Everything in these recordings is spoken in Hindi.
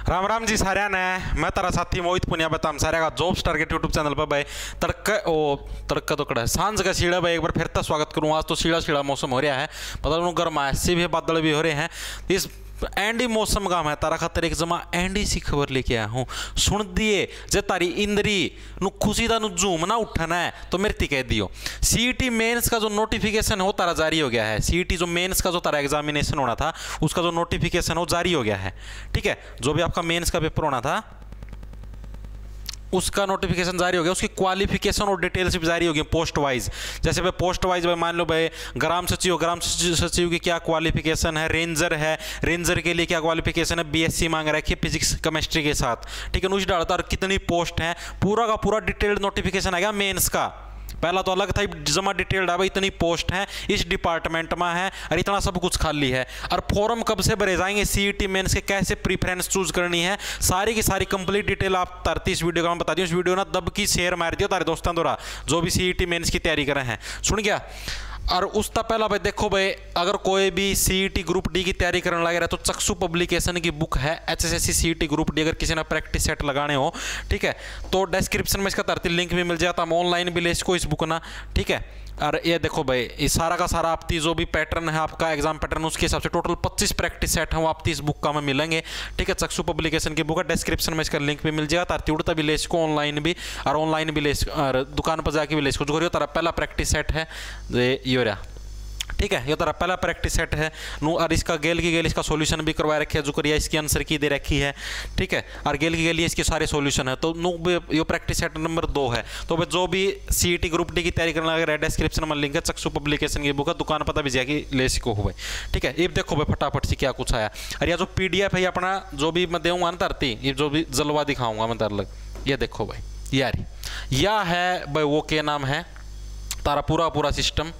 राम राम जी साਰਿਆਂ ने मैं तारा साथी मोहित पुनिया बता हम सारे का जॉब स्टार के यूट्यूब चैनल पर भाई तड़का तो कड़ा सांझ का सीढ़ा भाई एक बार फिर तो स्वागत करूँ। आज तो सीढ़ा मौसम हो रहा है, मतलब गर्म ऐसे भी बादल भी हो रहे हैं। इस एंडी मौसम का मैं तारा खातर एक जमा एंडी सी खबर लेके आया हूँ। सुन दिए जे तारी इंद्री नु खुशी दा नु झूम ना उठना है तो मेरे ती कह दियो। सीईटी मेंस का जो नोटिफिकेशन हो तारा जारी हो गया है। सीईटी जो मेंस का जो तारा एग्जामिनेशन होना था उसका जो नोटिफिकेशन हो जारी हो गया है। ठीक है, जो भी आपका मेंस का पेपर होना था उसका नोटिफिकेशन जारी हो गया, उसकी क्वालिफिकेशन और डिटेल्स भी जारी हो गई पोस्ट वाइज। जैसे भाई पोस्ट वाइज भाई मान लो भाई ग्राम सचिव की क्या क्वालिफिकेशन है, रेंजर के लिए क्या क्वालिफिकेशन है, बीएससी मांग रखी है फिजिक्स केमिस्ट्री के साथ। ठीक है, नुज डालता और कितनी पोस्ट है पूरा का पूरा डिटेल्ड नोटिफिकेशन आएगा मेंस का। पहला तो अलग था जमा डिटेल्ड है भाई इतनी पोस्ट है इस डिपार्टमेंट में है और इतना सब कुछ खाली है। और फॉर्म कब से भरे जाएंगे, सीईटी मेंस के कैसे प्रीफरेंस चूज करनी है, सारी की सारी कंप्लीट डिटेल आप तरती इस वीडियो का मैं बता दी। इस वीडियो ना दब की शेयर मार दियो तारे दोस्तों द्वारा जो भी सीईटी मेंस की तैयारी कर रहे हैं। सुन गया। और उसका पहला भाई देखो भाई अगर कोई भी सीईटी ग्रुप डी की तैयारी करने लगे रहा तो चक्षु पब्लिकेशन की बुक है एचएसएससी सीईटी ग्रुप डी। अगर किसी ने प्रैक्टिस सेट लगाने हो ठीक है तो डिस्क्रिप्शन में इसका तरती लिंक भी मिल जाता है, ऑनलाइन भी ले इसको इस बुक ना। ठीक है, और ये देखो भाई ये सारा का सारा आपकी जो भी पैटर्न है आपका एग्जाम पैटर्न उसके हिसाब से टोटल 25 प्रैक्टिस सेट है वो आपकी इस बुक का में मिलेंगे। ठीक है, चक्षु पब्लिकेशन की बुक है, डिस्क्रिप्शन में इसका लिंक भी मिल जाएगा। तारती उड़ता भी ले इसको ऑनलाइन भी ले और दुकान पर जाके भी ले इसको जो करियो तारा पहला प्रैक्टिस सेट है ये रहा। ठीक है, ये तारा पहला प्रैक्टिस सेट है नु और इसका गेल इसका सॉल्यूशन भी करवा रखे है जो करिए इसकी आंसर की दे रखी है। ठीक है, और गेल की इसके सारे सॉल्यूशन है तो नु ये प्रैक्टिस सेट नंबर 2 है। तो जो भी सीईटी ग्रुप डी की तैयारी करने लगे रहा डिस्क्रिप्शन में लिंक है, चक्षु पब्लिकेशन की बुक है, दुकान पता भी जाएगी ले सको हो भाई। ठीक है, ये देखो भाई फटाफट से क्या कुछ आया। और यह जो पीडीएफ है अपना जो भी मैं दूंगा ना तरती ये जो भी जलवा दिखाऊंगा मैं तर लग ये देखो भाई यार या है भाई वो क्या नाम है तारा पूरा सिस्टम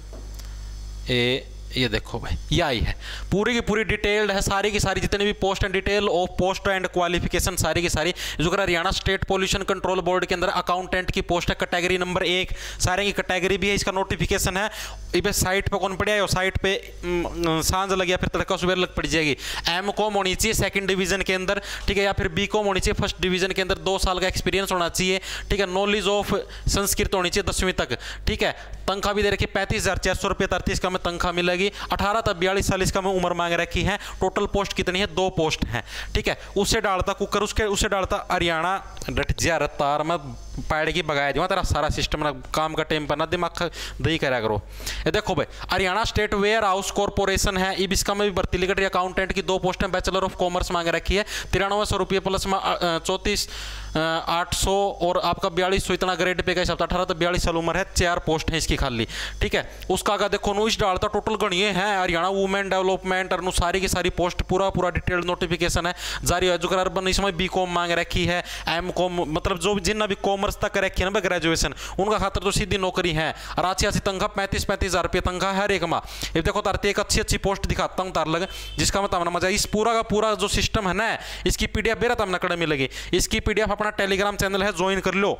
ये देखो भाई ये आई है पूरी की पूरी डिटेल्ड है, सारी की सारी जितने भी post and detail of post and qualification सारी की सारी जो Haryana state pollution control board के अंदर अकाउंटेंट की पोस्ट है कैटेगरी नंबर 1 सारे की कैटेगरी भी है, इसका नोटिफिकेशन है। इस साइट पे कौन पड़ा है साइट पे सांझ लग गया फिर तड़का सुबह लग पड़ जाएगी। एम कॉम होनी चाहिए सेकंड डिवीजन के अंदर, ठीक है, या फिर बी कॉम होनी चाहिए फर्स्ट डिवीजन के अंदर, 2 साल का एक्सपीरियंस होना चाहिए। ठीक है, नॉलेज ऑफ संस्कृत होनी चाहिए 10वीं तक। ठीक है, तनख्वाह भी दे रखी 35,400 रुपये 33 का में तनख्वाह मिलेगी। 18 तक 42 साल इसका में उम्र मांग रखी है। टोटल पोस्ट कितनी है 2 पोस्ट हैं। ठीक है, उससे डालता कुकर उससे डालता हरियाणा तार में पैड़ की बगाया दिया तेरा सारा सिस्टम ना काम का टाइम पर ना दिमाग दही करा करो। ये देखो भाई Haryana state warehouse corporation है अब इसका में भी भर्ती लिखी अकाउंटेंट की 2 पोस्ट है। बैचलर ऑफ कॉमर्स मांग रखी है 9300 रुपये प्लस में 34,800 और आपका 4200 इतना ग्रेड पे का हिसाब 18 तो 42 साल उम्र है। 4 पोस्ट है इसकी खाली। ठीक है, उसका अगर देखो नो इस डालता टोटल गणिये है हरियाणा वुमेन डेवलपमेंट और सारी की सारी पोस्ट पूरा डिटेल्ड नोटिफिकेशन है जारी है। जो अर्बन इसमें बी कॉम मांग रखी है, एम कॉम मतलब जो जिन्ना भी कॉमर्स तक रखी है ना ग्रेजुएशन उनका खातर तो सीधी नौकरी है। और अच्छी तनख्वाह 35,000 रुपये तनख्वाह हर एक माह। ये देखो तारती एक अच्छी पोस्ट दिखाता हूँ तार लग जिसका मतलब मजा इस पूरा का पूरा जो सिस्टम है ना इसकी पीडीएफ बेरा तब नकड़ मिलेगी। इसकी पीडीएफ अपना टेलीग्राम चैनल है ज्वाइन कर लो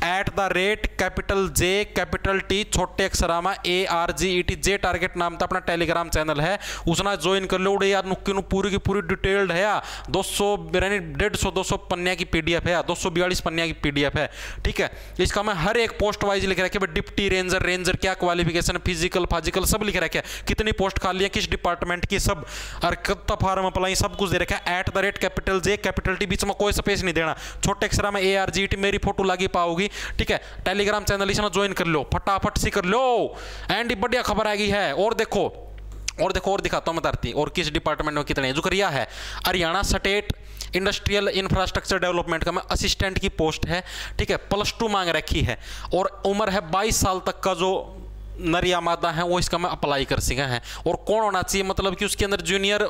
@J छोटे अक्षरामा ARGET J टारगेट नाम था अपना टेलीग्राम चैनल है उसना ज्वाइन कर लो। उड़े यार नुक्की पूरी की पूरी डिटेल्ड है 150 पन्ने की पीडीएफ है 242 पन्ने की पीडीएफ है। ठीक है, इसका मैं हर एक पोस्ट वाइज लिख रखे डिप्टी रेंजर क्या क्वालिफिकेशन फिजिकल फाजिकल सब लिख रखे कितनी पोस्ट खाली है किस डिपार्टमेंट की सब और कितना फार्म अप्लाई सब कुछ दे रखा है। @J बीच में कोई स्पेस नहीं देना छोटे अक्षर में ARGET मेरी फोटो लगी पाओगी। ठीक है, टेलीग्राम चैनल इसमें ज्वाइन कर लो फटाफट से कर लो एंड बढ़िया खबर आ गई है। और देखो और दिखाता हूं मैं तरती और किस डिपार्टमेंट में कितने जो करिया है Haryana state industrial infrastructure development का में असिस्टेंट की पोस्ट है। ठीक है, +2 मांग रखी है और उम्र है 22 साल तक का जो नर या मादा है वो इसका में अप्लाई कर सके हैं। और कौन होना चाहिए मतलब कि उसके अंदर जूनियर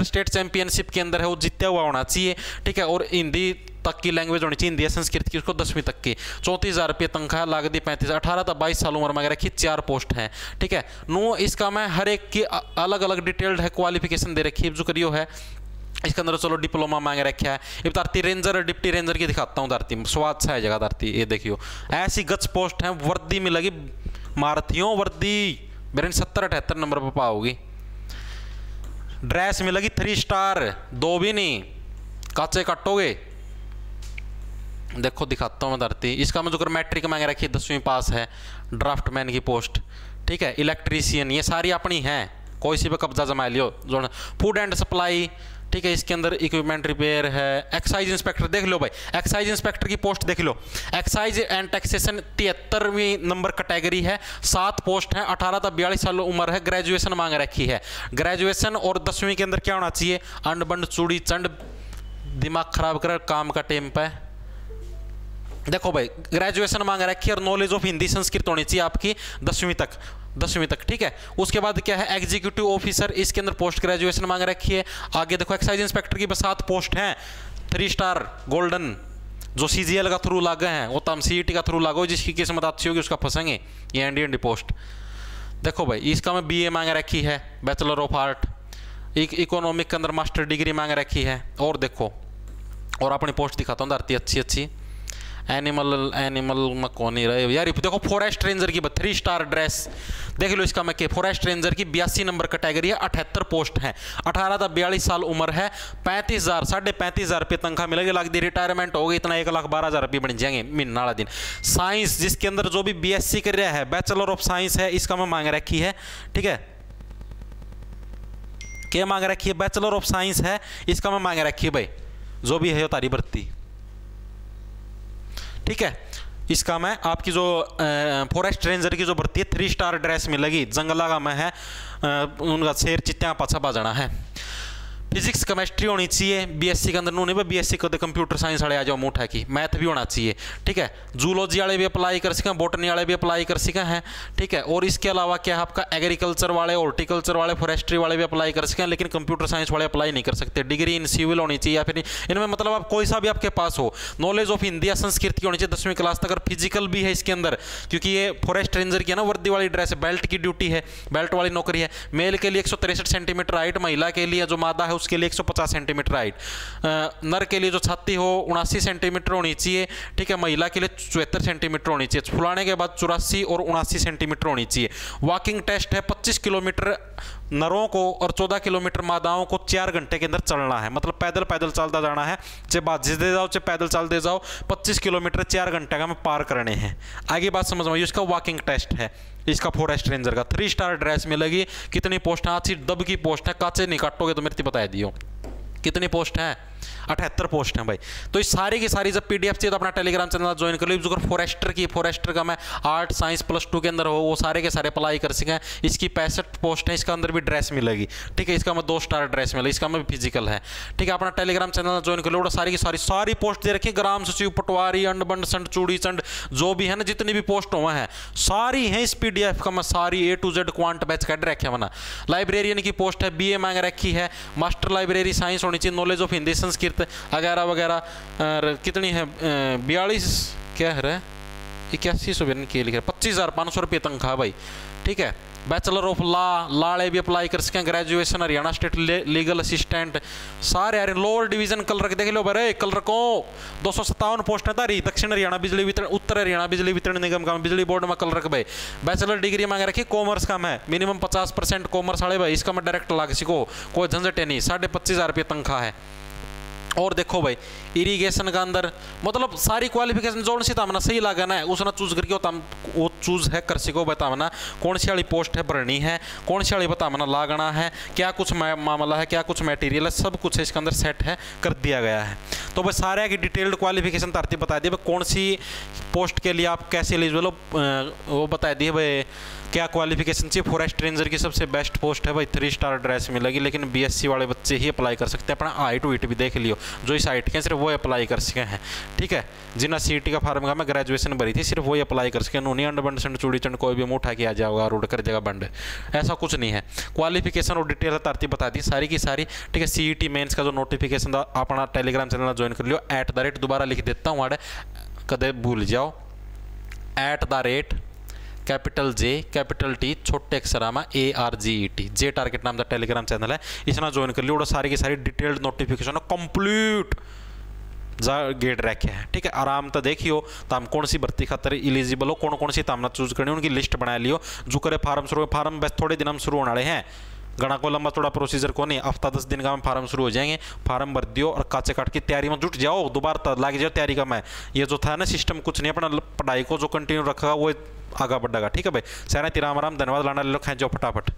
स्टेट चैंपियनशिप के अंदर है वो जीता हुआ होना चाहिए। ठीक है, और हिंदी तक की लैंग्वेज होनी चाहिए, हिंदी संस्कृत की उसको 10वीं तक की। 34,000 रुपये तनख्वाह लागत 35 18 तक 22 साल उम्र मांग रखी 4 पोस्ट हैं। ठीक है, नो इसका मैं हर एक की अलग अलग डिटेल्ड है क्वालिफिकेशन दे रखी है जो करियो है इसके अंदर। चलो डिप्लोमा मांग रखा है। ये तारती रेंजर और डिप्टी रेंजर की दिखाता हूँ तारती स्वाद सा है जगह तारती ये देखियो ऐसी गच पोस्ट है वर्दी में लगी मारथियों वर्दी मेरे 70-78 नंबर पर पाओगी। ड्रेस मिलेगी 3 स्टार, 2 भी नहीं, काचे काटोगे। देखो दिखाता हूँ मैं धरती। इसका मैं जो मैट्रिक मांग रखी है 10वीं पास है, ड्राफ्टमैन की पोस्ट, ठीक है, इलेक्ट्रीशियन, ये सारी अपनी हैं, कोई सी पे कब्जा जमा लियो। जो फूड एंड सप्लाई, ठीक है, इसके अंदर इक्विपमेंट रिपेयर है। एक्साइज इंस्पेक्टर देख लो भाई, एक्साइज इंस्पेक्टर की पोस्ट देख लो। एक्साइज एंड टैक्सेशन 73वीं नंबर कैटेगरी है, 7 पोस्ट है, 18 तक 42 साल उम्र है, ग्रेजुएशन मांग रखी है। ग्रेजुएशन और 10वीं के अंदर क्या होना चाहिए, अंड बंड चूड़ी चंड, दिमाग खराब कर काम का टेम पे। देखो भाई ग्रेजुएशन मांग रखी है और नॉलेज ऑफ हिंदी संस्कृत होनी चाहिए आपकी 10वीं तक, ठीक है। उसके बाद क्या है, एग्जीक्यूटिव ऑफिसर, इसके अंदर पोस्ट ग्रेजुएशन मांग रखी है। आगे देखो एक्साइज इंस्पेक्टर की 7 पोस्ट हैं, 3 स्टार गोल्डन, जो CGL का थ्रू लागे हैं, वो तम CET का थ्रू लागो, जिसकी किस्मत अच्छी होगी उसका फंसेंगे। ये एनडी पोस्ट देखो भाई, इसका मैं BA मांग रखी है, बैचलर ऑफ आर्ट, इकोनॉमिक के अंदर मास्टर डिग्री मांग रखी है। और देखो और अपनी पोस्ट दिखाता हूँ धरती, अच्छी एनिमल में कौन नहीं रहे यार। देखो फॉरेस्ट रेंजर की 3 स्टार ड्रेस देख लो, इसका मैं के फॉरेस्ट रेंजर की 82 नंबर कैटेगरी है, 78 पोस्ट है, 18 तक 42 साल उम्र है, 35,000 35,500 रुपये तनख्वाह मिलेगी। लाख दी रिटायरमेंट होगी इतना 1,12,000 रुपये बन जाएंगे महीना वाला दिन। साइंस, जिसके अंदर जो भी BSc कर रहा है, बैचलर ऑफ साइंस है, इसका मैं मांग रखी है, ठीक है, क्या मांग रखी है, बैचलर ऑफ साइंस है, इसका मैं मांग रखी है भाई, जो भी है तारी भर्ती, ठीक है। इसका मैं आपकी जो फॉरेस्ट रेंजर की जो भर्ती है 3 स्टार ड्रेस मिलेगी, जंगला का मैं है, उनका शेर चित्तियाँ पाछा बाजना है। फिजिक्स केमिस्ट्री होनी चाहिए BSc के अंदर, नहीं भाई BSc को कंप्यूटर साइंस वाले आ जाओ मुँह उठा की, मैथ भी होना चाहिए, ठीक है। जूलॉजी वाले भी अप्लाई कर सकें, बॉटनी वाले भी अप्लाई कर सकें हैं, ठीक है। और इसके अलावा क्या है आपका एग्रीकल्चर वाले, हॉर्टिकल्चर वाले, फॉरेस्ट्री वाले भी अप्लाई कर सकें, लेकिन कंप्यूटर साइंस वाले अप्लाई नहीं कर सकते। डिग्री इन सिविल होनी चाहिए, या फिर इनमें मतलब आप कोई सा भी आपके पास हो, नॉलेज ऑफ हिंदी या संस्कृत की होनी चाहिए 10वीं क्लास तक। अगर फिजिकल भी है इसके अंदर, क्योंकि ये फॉरेस्ट रेंजर की है ना वर्दी वाली ड्रेस है, बेल्ट की ड्यूटी है, बेल्ट वाली नौकरी है। मेल के लिए 163 सेंटीमीटर हाइट, महिला के लिए जो मादा है उसके लिए 150 सेंटीमीटर हाइट, नर के लिए जो छाती हो 79 सेंटीमीटर होनी चाहिए, ठीक है, महिला के लिए 74 सेंटीमीटर होनी चाहिए, फुलाने के बाद 84 और 79 सेंटीमीटर होनी चाहिए। वॉकिंग टेस्ट है, 25 किलोमीटर नरों को और 14 किलोमीटर मादाओं को 4 घंटे के अंदर चलना है, मतलब पैदल चलता जाना है, चाहे बाजिश दे जाओ चाहे पैदल चल दे जाओ, 25 किलोमीटर 4 घंटे का में पार करने हैं। आगे बात समझ में, इसका वॉकिंग टेस्ट है, इसका फॉरेस्ट रेंजर का 3 स्टार ड्रेस मिलेगी। कितनी पोस्ट है, अच्छी दब की पोस्ट है, काचे नहीं काटोगे तो मेरे बता दियो कितनी पोस्ट है, 78 पोस्ट हैं भाई। तो इस सारी की सारी जब PDF चाहिए तो अपना टेलीग्राम चैनल ज्वाइन कर लो। जो फॉरेस्टर का मैं आर्ट साइंस +2 के अंदर हो, वो सारे के सारे अप्लाई कर सकें। इसकी 65 पोस्ट है, इसका अंदर भी ड्रेस मिलेगी, ठीक है, इसका मैं 2 स्टार ड्रेस मिलेगी, इसका मैं फिजिकल है, ठीक है। अपना टेलीग्राम चैनल ज्वाइन कर लो। सारी की सारी पोस्ट दे रखी, ग्राम सचिव, पटवारी, अंड बंड संड चूड़ी चंड, जो भी है ना, जितनी भी पोस्ट हुआ है सारी हैं इस PDF का मैं सारी A to Z quant batch कर रखे मना। लाइब्रेरियन की पोस्ट है, BA मांग रखी है, मास्टर लाइब्रेरी साइंस होनी चाहिए, नॉलेज ऑफ हिंदी संस्कृत वगैरह वगैरह। कितनी है, 42 क्या है 8100 के लिखे, 25,500 रुपये तनख्वाह भाई, ठीक है। बैचलर ऑफ लाड़े भी अप्लाई कर सकें, graduation Haryana state legal assistant, सारे यार लोअर डिवीजन कलर देख लो बरे कलर को 257 पोस्ट है तारी। दक्षिण हरियाणा बिजली वितरण, उत्तर हरियाणा बिजली वितरण निगम का बिजली बोर्ड में कलर भाई। बैचलर डिग्री मांग रखी, कॉमर्स का मैं मिनिमम 50% कॉमर्स वाले भाई, इसका मैं डायरेक्ट लाग सको, कोई झंझट नहीं, 25,500 रुपये तनख्वाह है। और देखो भाई इरिगेशन का अंदर मतलब सारी क्वालिफिकेशन जोड़ सी तामना सही लागना है, उसने चूज करके वो चूज है कर सको बतावना कौन सी वाली पोस्ट है भरनी है, कौन सी वाली बतावना लागना है, क्या कुछ मामला है, क्या कुछ मटेरियल है, सब कुछ इसके अंदर सेट है कर दिया गया है। तो भाई सारे की डिटेल्ड क्वालिफिकेशन तरतीब बता दी, कौन सी पोस्ट के लिए आप कैसे एलिजिबल हो वो बता दिए भाई, क्या क्वालिफिकेशन चाहिए। फॉरेस्ट रेंजर की सबसे बेस्ट पोस्ट है भाई, 3 स्टार ड्रेस मिलेगी, लेकिन BSc वाले बच्चे ही अप्लाई कर सकते हैं। अपना हाइट वेट भी देख लियो, जो इस हाइट के सिर्फ वो अप्लाई कर सके हैं, ठीक है। जिन्हें CET का फार्म का मैं ग्रेजुएशन भरी थी सिर्फ वही अप्लाई कर सके, नूनी अंड बंड संड चूड़ी चंड कोई भी मुँह उठा के आ जाओगा रोड कर देगा बंड, ऐसा कुछ नहीं है। क्वालिफिकेशन और डिटेल तरतीब बता दी सारी की सारी, ठीक है। CET मेंस का जो नोटिफिकेशन था अपना टेलीग्राम चैनल ज्वाइन कर लियो, @ दोबारा लिख देता हूँ आड़े कदे भूल जाओ, @ कैपिटल J कैपिटल T छोटे अक्षरामा ARGET जे टारगेट नाम का टेलीग्राम चैनल है, इसना ज्वाइन कर लियो। सारी की सारी डिटेल्ड नोटिफिकेशन कंप्लीट जा गेट रखे हैं, ठीक है। आराम तो देखियो तो हम कौन सी भर्ती खातर एलिजिबल हो, कौन कौन सी तामना चूज करनी, उनकी लिस्ट बना लियो। जो करे फार्म शुरू, फार्म बस थोड़े दिन हम शुरू होने वाले हैं, घना को लंबा चौड़ा प्रोसीजर को नहीं, हफ्ता 10 दिन का में फार्म शुरू हो जाएंगे, फार्म भर दियो और काचे काट की तैयारी में जुट जाओ, दोबारा लाग जाओ तैयारी का। मैं ये जो था ना सिस्टम कुछ नहीं, अपना पढ़ाई को जो कंटिन्यू रखा वो आगा बढ़ेगा। ठीक है भाई, सहना तिराम राम, धन्यवाद। लाना ले लो, खाए जाओ फटाफट।